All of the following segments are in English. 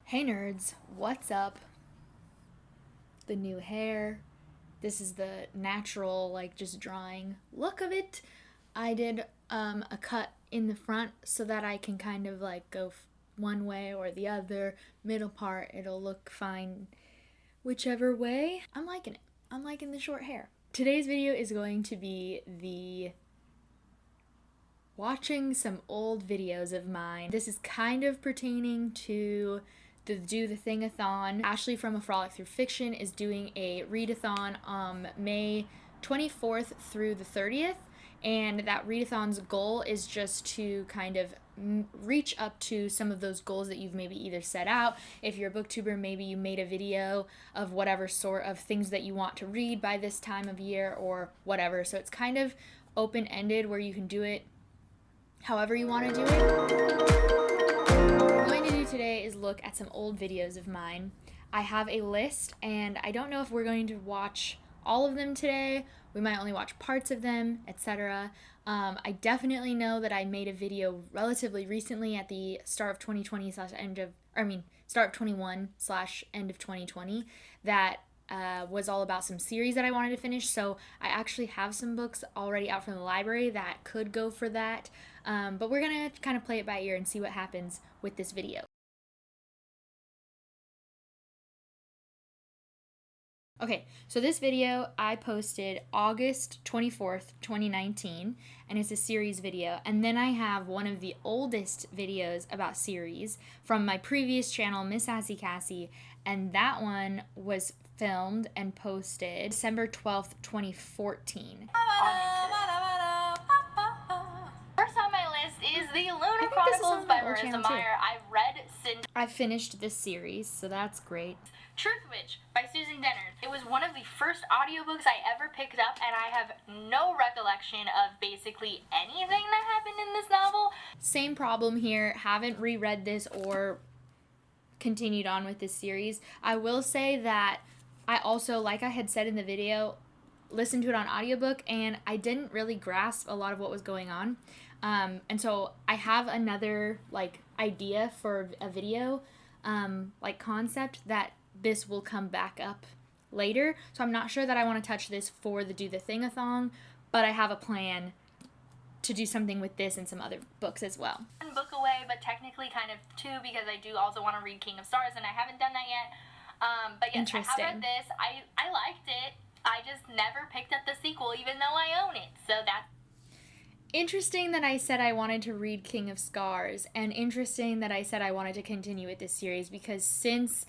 Hey nerds, what's up? The new hair. This is the natural, just drawing look of it. I did a cut in the front so that I can kind of go one way or the other. Middle part, it'll look fine whichever way. I'm liking it. I'm liking the short hair. Today's video is going to be the watching some old videos of mine. This is kind of pertaining to the DotheThingaThon. Ashleigh from A Frolic Through Fiction is doing a Readathon May 24th through the 30th, and that Readathon's goal is just to kind of reach up to some of those goals that you've maybe either set out. If you're a booktuber, maybe you made a video of whatever sort of things that you want to read by this time of year or whatever. So it's kind of open-ended where you can do it however you want to do it. What I'm going to do today is look at some old videos of mine. I have a list, and I don't know if we're going to watch all of them today. We might only watch parts of them, etc. I definitely know that I made a video relatively recently at the start of 2020 start of 21 / end of 2020 that was all about some series that I wanted to finish. So I actually have some books already out from the library that could go for that. But we're going to kind of play it by ear and see what happens with this video. Okay, so this video I posted August 24th, 2019, and it's a series video. And then I have one of the oldest videos about series from my previous channel, MissKlassieKassie, and that one was filmed and posted December 12th, 2014. First on my list is The Lunar Chronicles by Marissa Meyer. I finished this series, so that's great. Truth Witch by Susan Dennard. It was one of the first audiobooks I ever picked up, and I have no recollection of basically anything that happened in this novel. Same problem here. Haven't reread this or continued on with this series. I will say that I also, like I had said in the video, listened to it on audiobook, and I didn't really grasp a lot of what was going on. And so I have another idea for a video concept that this will come back up later. So I'm not sure that I want to touch this for the DotheThingathon, but I have a plan to do something with this and some other books as well. One book away, but technically kind of two, because I do also want to read King of Stars, and I haven't done that yet. But yes, I have read this. I liked it. I just never picked up the sequel, even though I own it. So that's interesting that I said I wanted to read King of Scars, and interesting that I said I wanted to continue with this series, because since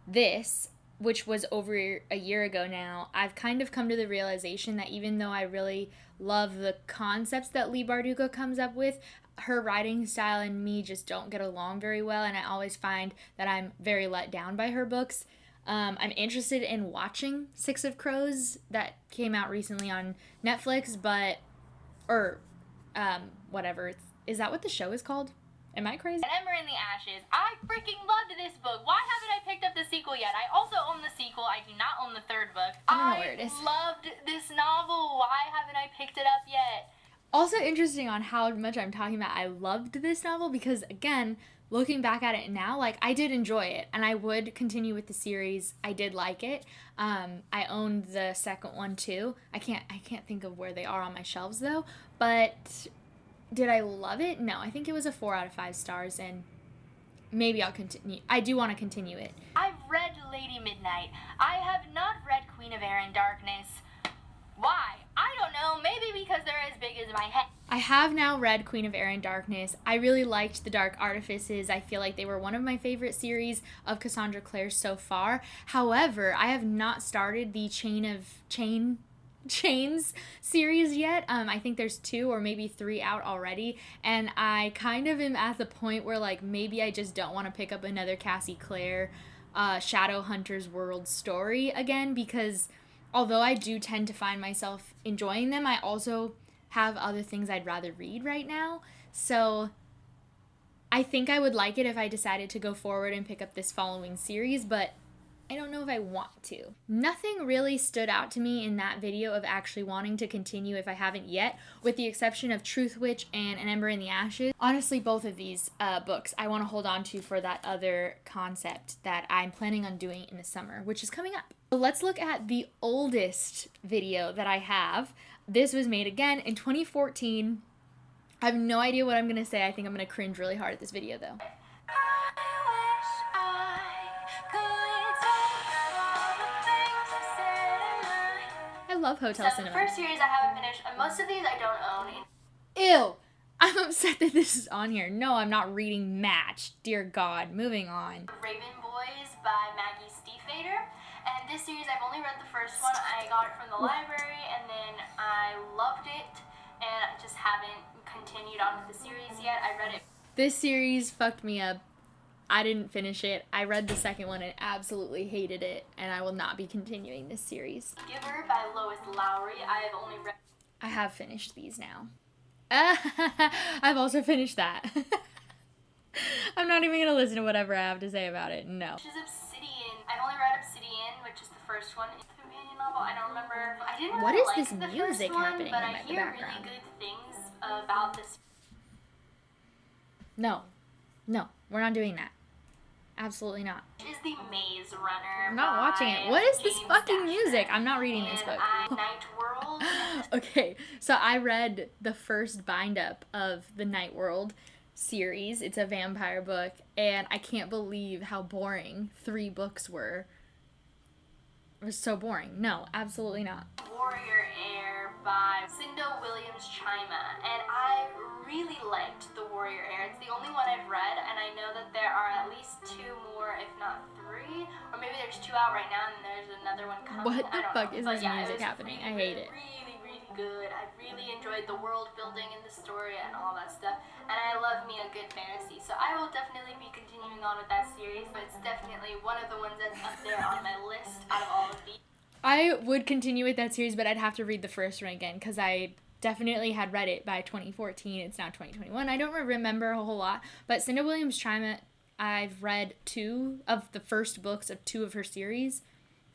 this, which was over a year ago now, I've kind of come to the realization that even though I really love the concepts that Leigh Bardugo comes up with, her writing style and me just don't get along very well, and I always find that I'm very let down by her books. I'm interested in watching Six of Crows that came out recently on Netflix, whatever. Is that what the show is called? Am I crazy? An Ember in the Ashes. I freaking loved this book. Why haven't I picked up the sequel yet? I also own the sequel. I do not own the third book. I don't know where it is. I loved this novel. Why haven't I picked it up yet? Also interesting on how much I'm talking about I loved this novel, because again, looking back at it now, I did enjoy it, and I would continue with the series. I did like it. I owned the second one too. I can't think of where they are on my shelves though, but did I love it? No, I think it was a 4 out of 5 stars, and maybe I'll continue. I do want to continue it. I've read Lady Midnight. I have not read Queen of Air and Darkness. Why? I don't know. Maybe because they're as big as my head. I have now read Queen of Air and Darkness. I really liked The Dark Artifices. I feel like they were one of my favorite series of Cassandra Clare so far. However, I have not started the Chains series yet. I think there's 2 or maybe 3 out already, and I kind of am at the point where maybe I just don't want to pick up another Cassie Clare Shadowhunters World story again, because although I do tend to find myself enjoying them, I also have other things I'd rather read right now. So I think I would like it if I decided to go forward and pick up this following series, but I don't know if I want to. Nothing really stood out to me in that video of actually wanting to continue if I haven't yet, with the exception of Truth Witch and An Ember in the Ashes. Honestly, both of these books I want to hold on to for that other concept that I'm planning on doing in the summer, which is coming up. So let's look at the oldest video that I have. This was made again in 2014. I have no idea what I'm going to say. I think I'm going to cringe really hard at this video though. I love Hotel Cinema. The first series I haven't finished, and most of these I don't own. Ew! I'm upset that this is on here. No, I'm not reading Match. Dear God. Moving on. Raven Boys by Maggie Stiefvater. And this series, I've only read the first one. I got it from the library, and then I loved it, and I just haven't continued on with the series yet. I read it. This series fucked me up. I didn't finish it. I read the second one and absolutely hated it, and I will not be continuing this series. Giver by Lois Lowry. I have only read... I have finished these now. I've also finished that. I'm not even going to listen to whatever I have to say about it. No. Which is Obsidian. I've only read Obsidian, which is the first one. It's a companion novel. I don't remember. I didn't really like the first one, happening but I hear really good things about this. No, we're not doing that. Absolutely not. Is the Maze Runner. I'm not watching it. What is this fucking music? I'm not reading this book. Night World. Okay, so I read the first bind up of the Night World series. It's a vampire book, and I can't believe how boring 3 books were. It was so boring. No, absolutely not. Warrior Air by Cinda Williams Chima, and I really liked The Warrior Air. It's the only one I've read, and I know that there are at least 2 more, if not 3, or maybe there's 2 out right now, and there's another one coming. What the fuck is this music happening? I hate it. Really, really good. I really enjoyed the world building and the story and all that stuff, and I love me a good fantasy, so I will definitely be continuing on with that series, but it's definitely one of the ones that's up there on my list out of all of these. I would continue with that series, but I'd have to read the first one again, because I definitely had read it by 2014. It's now 2021. I don't remember a whole lot, but Cinda Williams Chima, I've read 2 of the first books of 2 of her series,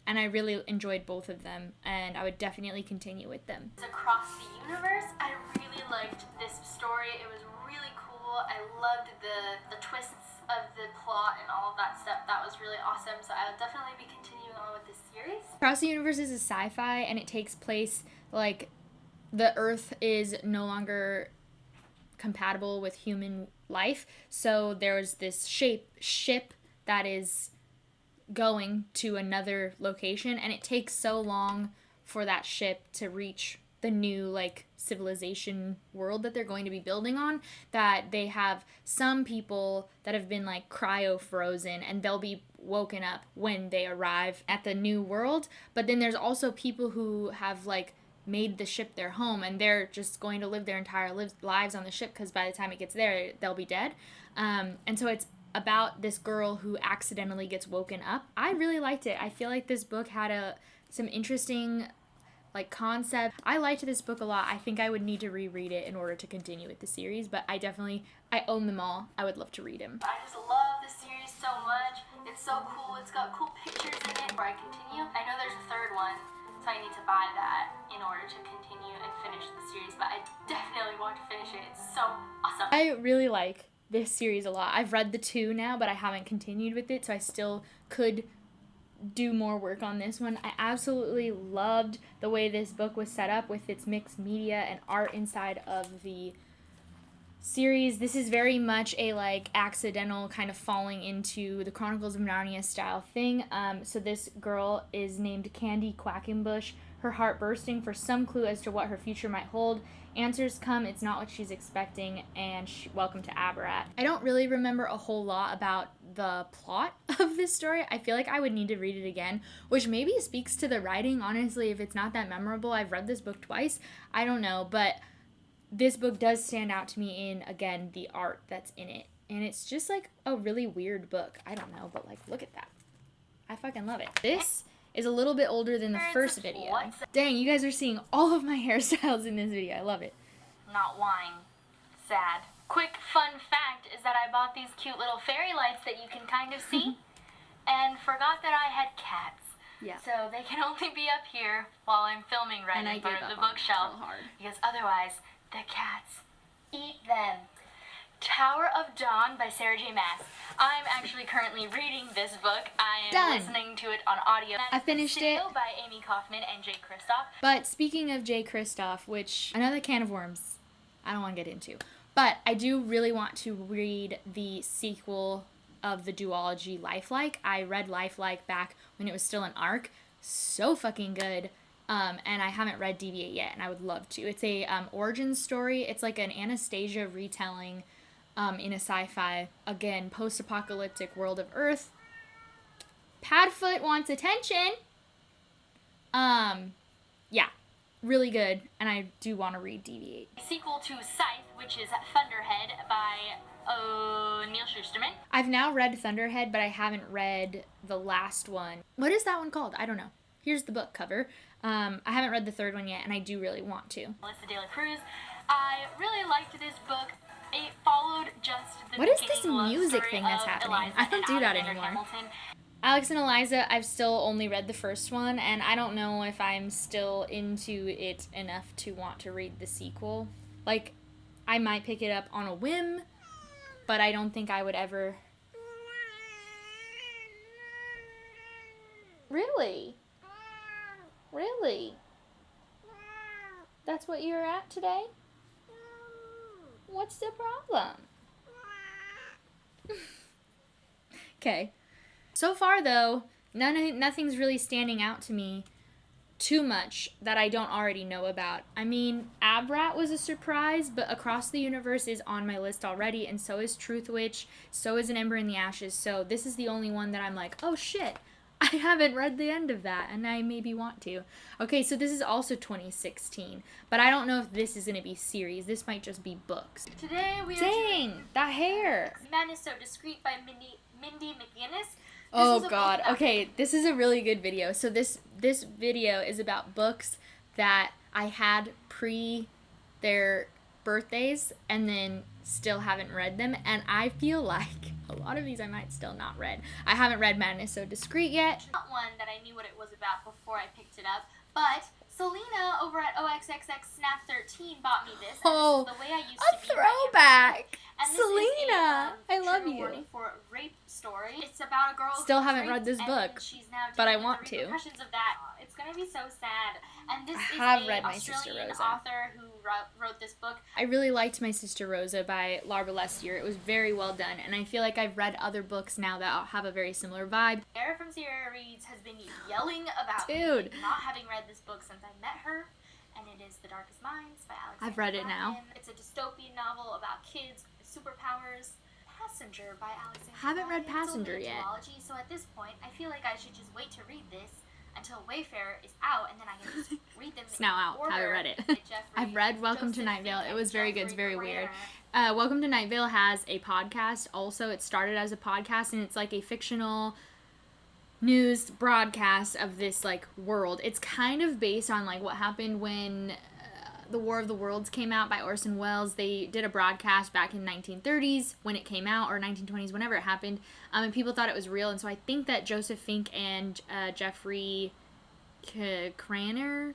and I really enjoyed both of them, and I would definitely continue with them. Across the Universe, I really liked this story. It was really cool. I loved the twists of the plot and all of that stuff. That was really awesome, so I will definitely be continuing on with this series. Across the Universe is a sci-fi, and it takes place, like, the Earth is no longer compatible with human life, so there's this ship that is going to another location, and it takes so long for that ship to reach the new, like, civilization world that they're going to be building on, that they have some people that have been, like, cryo-frozen, and they'll be woken up when they arrive at the new world, but then there's also people who have, like, made the ship their home, and they're just going to live their entire lives on the ship, because by the time it gets there, they'll be dead. And so it's about this girl who accidentally gets woken up. I really liked it. I feel like this book had some interesting, like, concept. I liked this book a lot. I think I would need to reread it in order to continue with the series, but I own them all. I would love to read them. I just love the series so much. It's so cool. It's got cool pictures in it. Before I continue, I know there's a 3rd one, so I need to buy that in order to continue and finish the series, but I definitely want to finish it. It's so awesome. I really like this series a lot. I've read the 2 now, but I haven't continued with it, so I still could do more work on this one. I absolutely loved the way this book was set up with its mixed media and art inside of the series. This is very much a, like, accidental kind of falling into the Chronicles of Narnia style thing. So this girl is named Candy Quackenbush, her heart bursting for some clue as to what her future might hold. Answers come, it's not what she's expecting, and welcome to Abarat. I don't really remember a whole lot about the plot of this story. I feel like I would need to read it again, which maybe speaks to the writing, honestly, if it's not that memorable. I've read this book twice. I don't know, but this book does stand out to me in, again, the art that's in it. And it's just, like, a really weird book. I don't know, but, like, look at that. I fucking love it. This is a little bit older than the first video. Dang, you guys are seeing all of my hairstyles in this video. I love it. Not wine. Sad. Quick fun fact is that I bought these cute little fairy lights that you can kind of see. and forgot that I had cats. Yeah. So they can only be up here while I'm filming right in front of the bookshelf. Because otherwise, the cats eat them. Tower of Dawn by Sarah J. Maas. I'm actually currently reading this book. I am listening to it on audio. I finished it. By Amy Kaufman and Jay Kristoff. But speaking of Jay Kristoff, which another can of worms I don't want to get into, but I do really want to read the sequel of the duology Lifelike. I read Lifelike back when it was still an arc. So fucking good. And I haven't read Deviate yet, and I would love to. It's a origin story. It's like an Anastasia retelling in a sci-fi, again, post-apocalyptic world of Earth. Padfoot wants attention. Yeah, really good, and I do want to read Deviate. Sequel to Scythe, which is Thunderhead by Neil Shusterman. I've now read Thunderhead, but I haven't read the last one. What is that one called? I don't know. Here's the book cover. I haven't read the third one yet, and I do really want to. Melissa De La Cruz. I really liked this book. It followed just the What is this music thing that's happening? I don't do that anymore. Alex and Eliza, I've still only read the first one, and I don't know if I'm still into it enough to want to read the sequel. Like, I might pick it up on a whim, but I don't think I would ever... Really? Really? That's what you're at today? What's the problem? Okay. So far, though, nothing's really standing out to me too much that I don't already know about. I mean, Abrat was a surprise, but Across the Universe is on my list already, and so is Truth Witch, so is An Ember in the Ashes, so this is the only one that I'm like, oh shit, I haven't read the end of that, and I maybe want to. Okay, so this is also 2016, but I don't know if this is going to be series. This might just be books. Today we are Dang, that hair. Man is So Discreet by Mindy McGinnis. Oh god, okay, this is a really good video. So this video is about books that I had pre their birthdays and then still haven't read them, and I feel like a lot of these I might still not read. I haven't read Madness So Discreet yet. Not one that I knew what it was about before I picked it up, but Selena over at OXXX-Snap13 bought me this. Oh, this is the way I used a to be throwback! And Selena, I love trigger you. warning for a rape story. It's about a girl Still who haven't was read this raped, book, and she's now but I dealing want with to. the repercussions of that. It's gonna be so sad. And this is have a read My Sister Australian Rosa. author who wrote this book. I really liked My Sister Rosa by Lara Lestier. It was very well done, and I feel like I've read other books now that have a very similar vibe. Sarah from Sierra Reads has been yelling about Dude. me not having read this book since I met her, and it is The Darkest Minds by Alexandra I've read it now. Ryan. It's a dystopian novel about kids with superpowers. Passenger by Alexandra Haven't read Ryan. Passenger It's yet. Duology, so at this point, I feel like I should just wait to read this until Wayfarer is out, and then I can just read them. It's now out. Order. Haven't read it. Jeffrey, I've read Welcome to Joseph Night Vale. Fink, It was very good. It's Jeffrey very weird. Barrera. Welcome to Night Vale has a podcast. Also, it started as a podcast, and it's like a fictional news broadcast of this like world. It's kind of based on like what happened when The War of the Worlds came out by Orson Welles. They did a broadcast back in 1930s when it came out, or 1920s, whenever it happened, and people thought it was real. And so I think that Joseph Fink and Jeffrey Craner,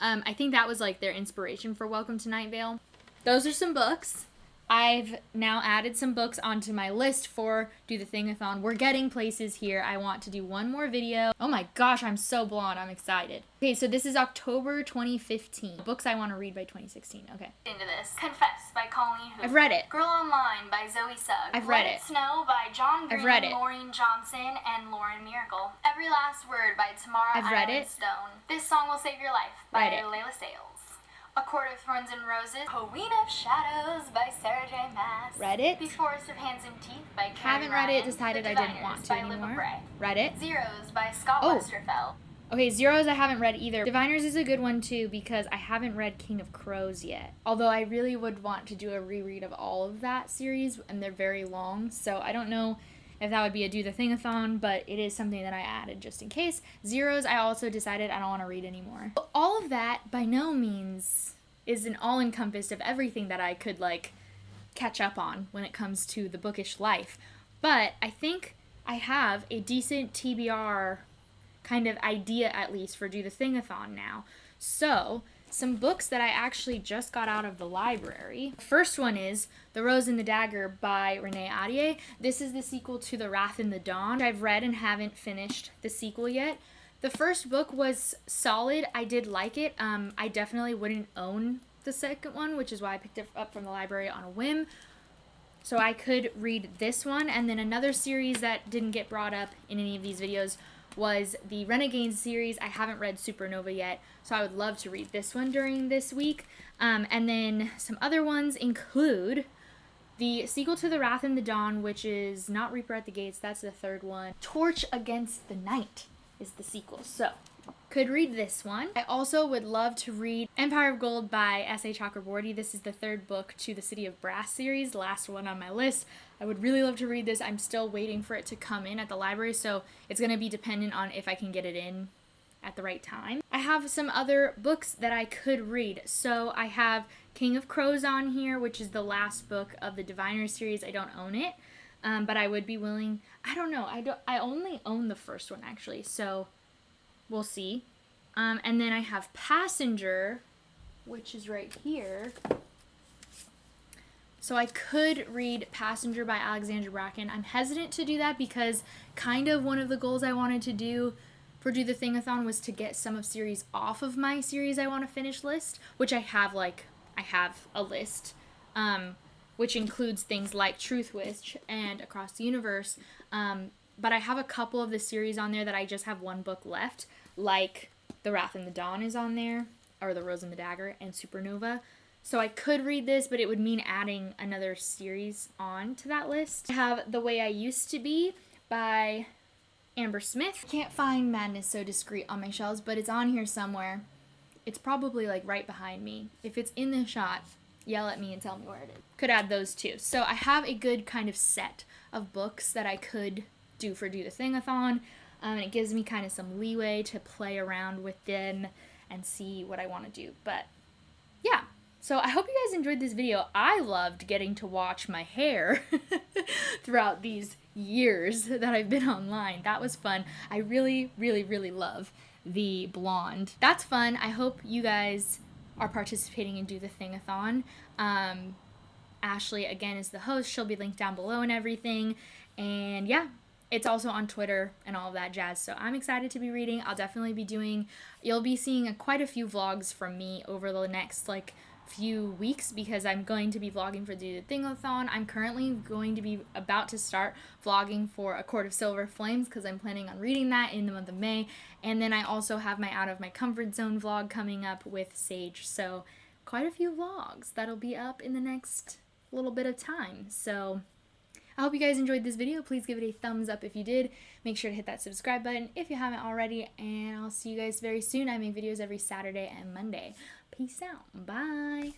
I think that was like their inspiration for Welcome to Night Vale. Those are some books. I've now added some books onto my list for Do the Thingathon. We're getting places here. I want to do one more video. Oh my gosh, I'm so blonde. I'm excited. Okay, so this is October 2015. Books I want to read by 2016. Okay. Into this. Confess by Colleen Hoover. I've read it. Girl Online by Zoe Sugg. I've read Let it. Snow by John Green, I've read it. Maureen Johnson, and Lauren Miracle. Every Last Word by Tamara I've read it. Stone. This Song Will Save Your Life by Read it. Layla Sales. A Court of Thorns and Roses. Queen of Shadows by Sarah J. Maas. Read it. The Forest of Hands and Teeth by Carrie Haven't read it. Ryan. Decided The I didn't Diviners want to by Libba anymore. Bray. Read it. Zeros by Scott Oh. Westerfeld. Okay, Zeros I haven't read either. Diviners is a good one too because I haven't read King of Crows yet. Although I really would want to do a reread of all of that series, and they're very long, so I don't know if that would be a Do the Thingathon, but it is something that I added just in case. Zeros I also decided I don't want to read anymore. All of that by no means is an all-encompassed of everything that I could like catch up on when it comes to the bookish life. But I think I have a decent TBR kind of idea, at least, for DotheThingaThon now. So, some books that I actually just got out of the library. The first one is The Rose and the Dagger by Readathon. This is the sequel to The Wrath in the Dawn. I've read and haven't finished the sequel yet. The first book was solid. I did like it. I definitely wouldn't own the second one, which is why I picked it up from the library on a whim. So I could read this one. And then another series that didn't get brought up in any of these videos was the Renegades series. I haven't read Supernova yet, so I would love to read this one during this week. And then some other ones include the sequel to The Wrath in the Dawn, which is not Reaper at the Gates, that's the third one. Torch Against the Night is the sequel, so could read this one. I also would love to read Empire of Gold by S.A. Chakraborty. This is the third book to the City of Brass series, the last one on my list. I would really love to read this. I'm still waiting for it to come in at the library, so it's going to be dependent on if I can get it in at the right time. I have some other books that I could read. So I have King of Crows on here, which is the last book of the Diviner series. I don't own it, but I would be willing. I don't know. I only own the first one, actually, so we'll see. And then I have Passenger, which is right here. So I could read Passenger by Alexandra Bracken. I'm hesitant to do that because kind of one of the goals I wanted to do for DotheThingathon was to get some of series off of my series I want to finish list, which I have a list, which includes things like Truth Witch and Across the Universe. But I have a couple of the series on there that I just have one book left, like The Wrath in the Dawn is on there, or The Rose and the Dagger, and Supernova. So I could read this, but it would mean adding another series on to that list. I have The Way I Used to Be by Amber Smith. I can't find Madness So Discreet on my shelves, but it's on here somewhere. It's probably like right behind me. If it's in the shot, yell at me and tell me where it is. Could add those too. So I have a good kind of set of books that I could do for DotheThingathon. And it gives me kind of some leeway to play around with them and see what I want to do. But yeah. So I hope you guys enjoyed this video. I loved getting to watch my hair throughout these years that I've been online. That was fun. I really, really, really love the blonde. That's fun. I hope you guys are participating in DotheThingathon. Ashleigh, again, is the host. She'll be linked down below and everything. And yeah, it's also on Twitter and all of that jazz. So I'm excited to be reading. I'll definitely be you'll be seeing quite a few vlogs from me over the next few weeks because I'm going to be vlogging for the DotheThingathon. I'm currently going to be about to start vlogging for A Court of Silver Flames because I'm planning on reading that in the month of May. And then I also have my Out of My Comfort Zone vlog coming up with Sage. So quite a few vlogs that'll be up in the next little bit of time. So I hope you guys enjoyed this video. Please give it a thumbs up if you did. Make sure to hit that subscribe button if you haven't already. And I'll see you guys very soon. I make videos every Saturday and Monday. Peace out. Bye.